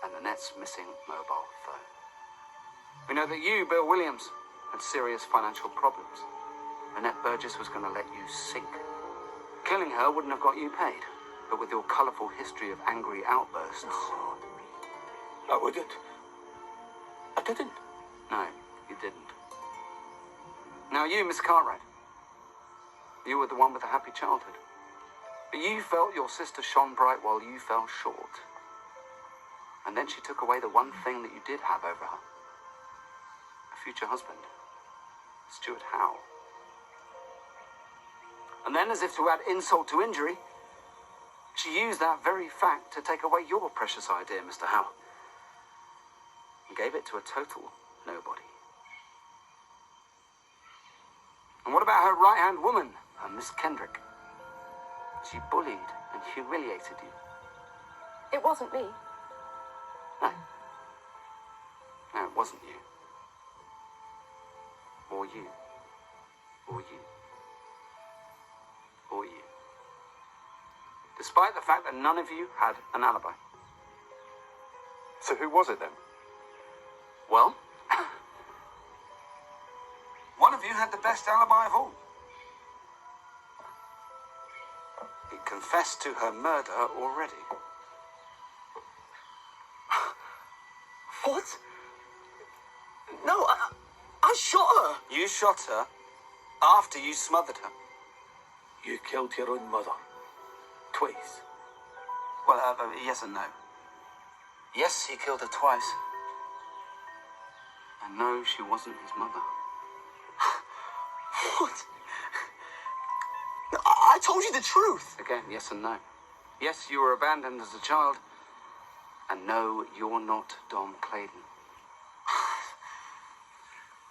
and Annette's missing mobile phone. We know that you, Bill Williams, had serious financial problems. Annette Burgess was going to let you sink. Killing her wouldn't have got you paid, but with your colourful history of angry outbursts... I wouldn't. I didn't. No, you didn't. Now you, Miss Cartwright, you were the one with a happy childhood. But you felt your sister shone bright while you fell short. And then she took away the one thing that you did have over her. A future husband, Stuart Howe. And then, as if to add insult to injury, she used that very fact to take away your precious idea, Mr. Howe, and gave it to a total nobody. And what about her right-hand woman, Miss Kendrick? She bullied and humiliated you. It wasn't me. No. No, it wasn't you. Or you. Or you. Or you. Despite the fact that none of you had an alibi. So who was it then? Well, one of you had the best alibi of all. He confessed to her murder already. What? No, I shot her. You shot her after you smothered her. You killed your own mother. Twice. Well, yes and no. Yes, he killed her twice. And no, she wasn't his mother. What? I told you the truth. Again, yes and no. Yes, you were abandoned as a child. And no, you're not Dom Claydon.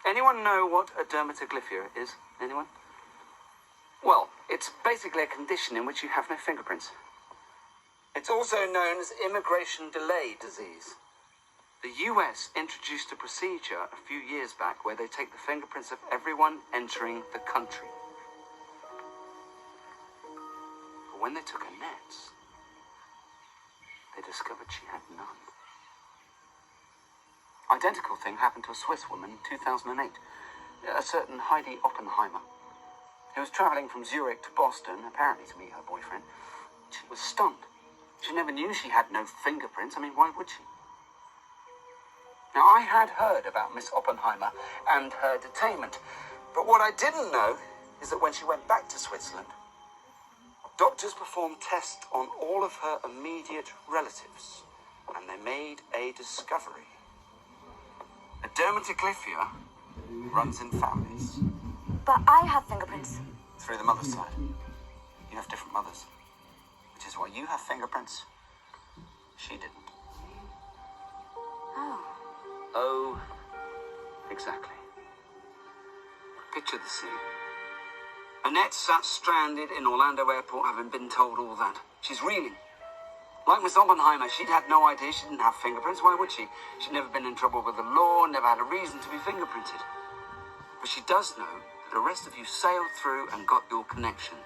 Anyone know what a dermatoglyphia is? Anyone? Well, it's basically a condition in which you have no fingerprints. It's also known as immigration delay disease. The US introduced a procedure a few years back where they take the fingerprints of everyone entering the country. But when they took Annette's, they discovered she had none. Identical thing happened to a Swiss woman in 2008, a certain Heidi Oppenheimer, who was traveling from Zurich to Boston, apparently to meet her boyfriend. She was stunned. She never knew she had no fingerprints. I mean, why would she? Now, I had heard about Miss Oppenheimer and her detainment, but what I didn't know is that when she went back to Switzerland, doctors performed tests on all of her immediate relatives, and they made a discovery. A dermatoglyphia runs in families. But I have fingerprints. Through the mother's side. You have different mothers, which is why you have fingerprints. She didn't. Oh. Oh, exactly. Picture the scene. Annette sat stranded in Orlando Airport, having been told all that. She's reeling. Like Miss Oppenheimer, she'd had no idea she didn't have fingerprints. Why would she? She'd never been in trouble with the law, never had a reason to be fingerprinted. But she does know that the rest of you sailed through and got your connection.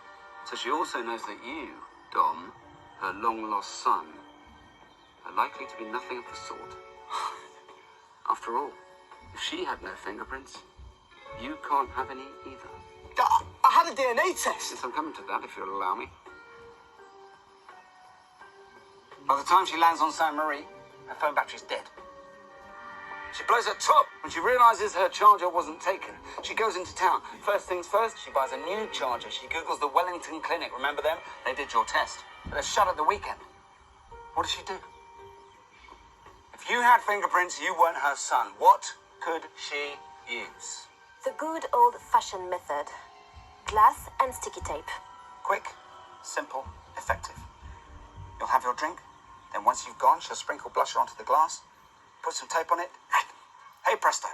So she also knows that you, Dom, her long-lost son, are likely to be nothing of the sort. After all, if she had no fingerprints, you can't have any either. I had a DNA test. Yes, I'm coming to that, if you'll allow me. By the time she lands on Saint Marie, her phone battery's dead. She blows her top when she realizes her charger wasn't taken. She goes into town. First things first, she buys a new charger. She Googles the Wellington Clinic. Remember them? They did your test. But they're shut at the weekend. What does she do? If you had fingerprints, you weren't her son. What could she use? The good old-fashioned method. Glass and sticky tape. Quick, simple, effective. You'll have your drink. Then once you've gone, she'll sprinkle blusher onto the glass, put some tape on it. Hey presto.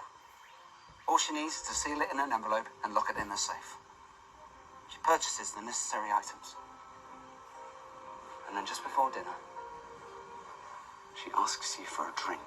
All she needs is to seal it in an envelope and lock it in a safe. She purchases the necessary items. And then just before dinner, she asks you for a drink.